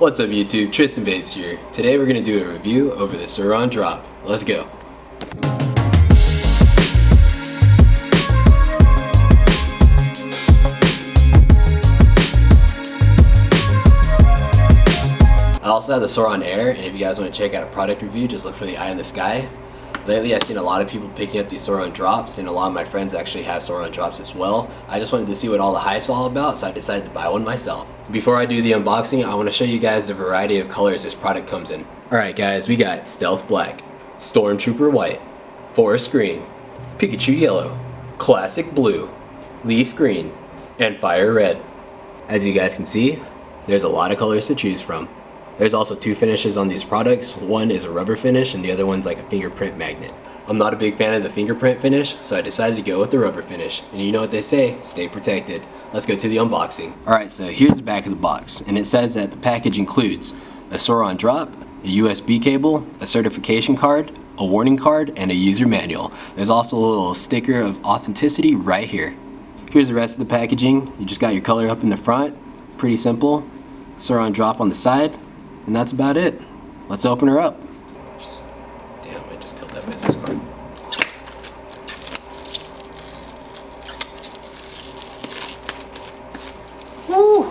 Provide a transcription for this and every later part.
What's up YouTube, Tristan Vapes here. Today we're going to do a review over the Suorin drop. Let's go. I also have the Suorin Air, and if you guys want to check out a product review, just look for the eye in the sky. Lately I've seen a lot of people picking up these Suorin drops, and a lot of my friends actually have Suorin drops as well. I just wanted to see what all the hype's all about, so I decided to buy one myself. Before I do the unboxing, I want to show you guys the variety of colors this product comes in. Alright guys, we got Stealth Black, Stormtrooper White, Forest Green, Pikachu Yellow, Classic Blue, Leaf Green, and Fire Red. As you guys can see, there's a lot of colors to choose from. There's also two finishes on these products. One is a rubber finish and the other one's like a fingerprint magnet. I'm not a big fan of the fingerprint finish, so I decided to go with the rubber finish. And you know what they say, stay protected. Let's go to the unboxing. Alright, so here's the back of the box, and it says that the package includes a Suorin drop, a USB cable, a certification card, a warning card, and a user manual. There's also a little sticker of authenticity right here. Here's the rest of the packaging. You just got your color up in the front, pretty simple. Suorin drop on the side. And that's about it. Let's open her up. Damn, I just killed that business card. Woo!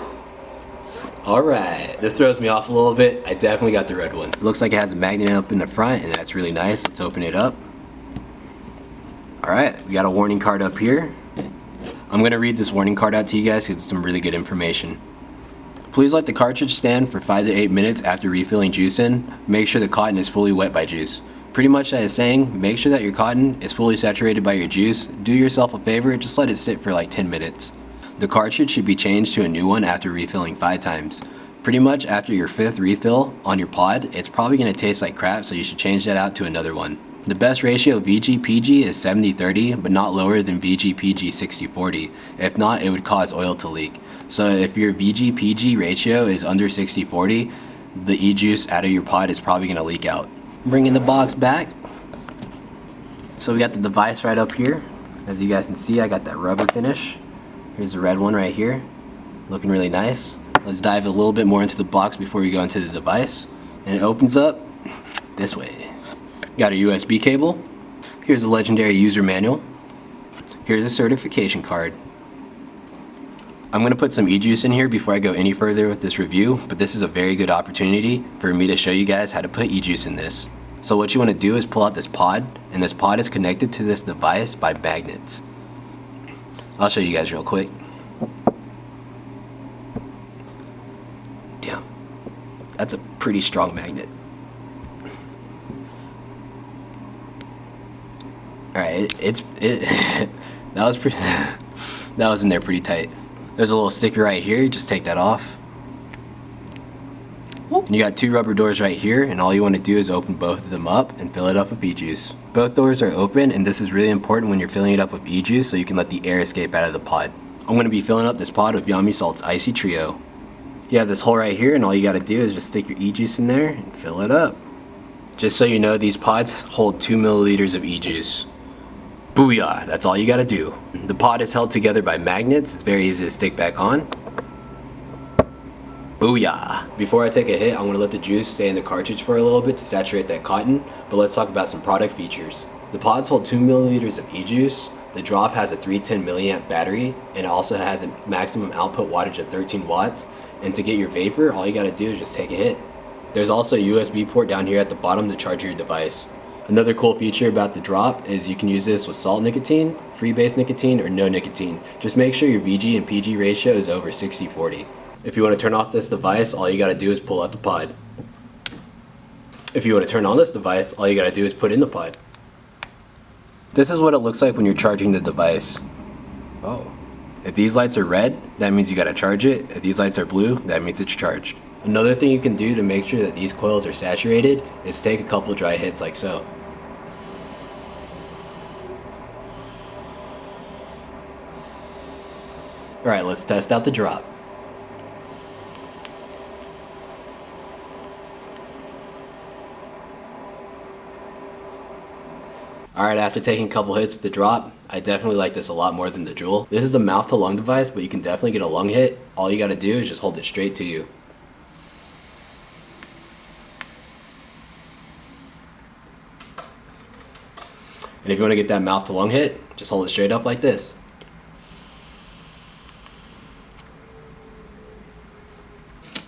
Alright, this throws me off a little bit. I definitely got the red one. It looks like it has a magnet up in the front, and that's really nice. Let's open it up. Alright, we got a warning card up here. I'm going to read this warning card out to you guys because it's some really good information. Please let the cartridge stand for 5 to 8 minutes after refilling juice in. Make sure the cotton is fully wet by juice. Pretty much that is saying, make sure that your cotton is fully saturated by your juice. Do yourself a favor, just let it sit for like 10 minutes. The cartridge should be changed to a new one after refilling 5 times. Pretty much after your 5th refill on your pod, it's probably going to taste like crap, so you should change that out to another one. The best ratio of VG-PG is 70-30, but not lower than VG-PG 60-40. If not, it would cause oil to leak. So if your VG-PG ratio is under 60-40, the e-juice out of your pod is probably going to leak out. Bringing the box back. So we got the device right up here. As you guys can see, I got that rubber finish. Here's the red one right here. Looking really nice. Let's dive a little bit more into the box before we go into the device. And it opens up this way. Got a USB cable. Here's the legendary user manual. Here's a certification card. I'm going to put some e-juice in here before I go any further with this review, but this is a very good opportunity for me to show you guys how to put e-juice in this. So what you want to do is pull out this pod, and this pod is connected to this device by magnets. I'll show you guys real quick. Damn, that's a pretty strong magnet. Alright, that was pretty that was in there pretty tight. There's a little sticker right here, just take that off. And you got 2 rubber doors right here, and all you want to do is open both of them up and fill it up with e-juice. Both doors are open, and this is really important when you're filling it up with e-juice so you can let the air escape out of the pod. I'm going to be filling up this pod with Yummy Salt's Icy Trio. You have this hole right here, and all you got to do is just stick your e-juice in there and fill it up. Just so you know, these pods hold 2 milliliters of e-juice. Booyah, that's all you gotta do. The pod is held together by magnets. It's very easy to stick back on. Booyah. Before I take a hit, I'm gonna let the juice stay in the cartridge for a little bit to saturate that cotton, but let's talk about some product features. The pods hold 2 milliliters of e-juice. The drop has a 310 milliamp battery, and it also has a maximum output wattage of 13 watts. And to get your vapor, all you gotta do is just take a hit. There's also a USB port down here at the bottom to charge your device. Another cool feature about the drop is you can use this with salt nicotine, free-base nicotine, or no nicotine. Just make sure your VG and PG ratio is over 60-40. If you want to turn off this device, all you got to do is pull out the pod. If you want to turn on this device, all you got to do is put in the pod. This is what it looks like when you're charging the device. Oh. If these lights are red, that means you got to charge it. If these lights are blue, that means it's charged. Another thing you can do to make sure that these coils are saturated is take a couple dry hits like so. Alright, let's test out the drop. Alright, after taking a couple hits with the drop, I definitely like this a lot more than the Juul. This is a mouth to lung device, but you can definitely get a lung hit. All you gotta do is just hold it straight to you. And if you want to get that mouth to lung hit, just hold it straight up like this.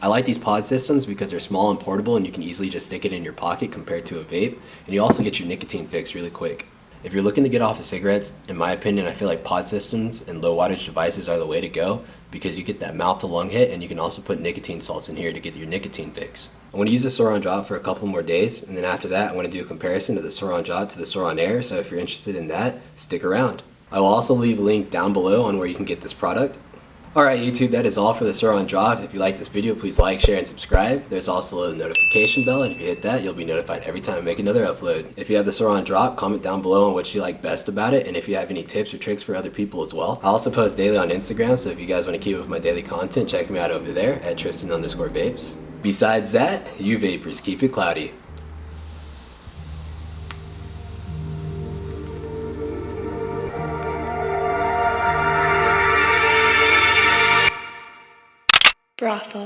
I like these pod systems because they're small and portable and you can easily just stick it in your pocket compared to a vape, and you also get your nicotine fix really quick. If you're looking to get off of cigarettes, in my opinion, I feel like pod systems and low wattage devices are the way to go because you get that mouth to lung hit, and you can also put nicotine salts in here to get your nicotine fix. I'm going to use the Suorin drop for a couple more days, and then after that I'm going to do a comparison of the Suorin drop to the Suorin Air, so if you're interested in that, stick around. I will also leave a link down below on where you can get this product. Alright YouTube, that is all for the Suorin drop. If you like this video, please like, share, and subscribe. There's also a notification bell, and if you hit that, you'll be notified every time I make another upload. If you have the Suorin drop, comment down below on what you like best about it, and if you have any tips or tricks for other people as well. I also post daily on Instagram, so if you guys want to keep up with my daily content, check me out over there at Tristan_vapes. Besides that, you vapors, keep it cloudy. Brothel.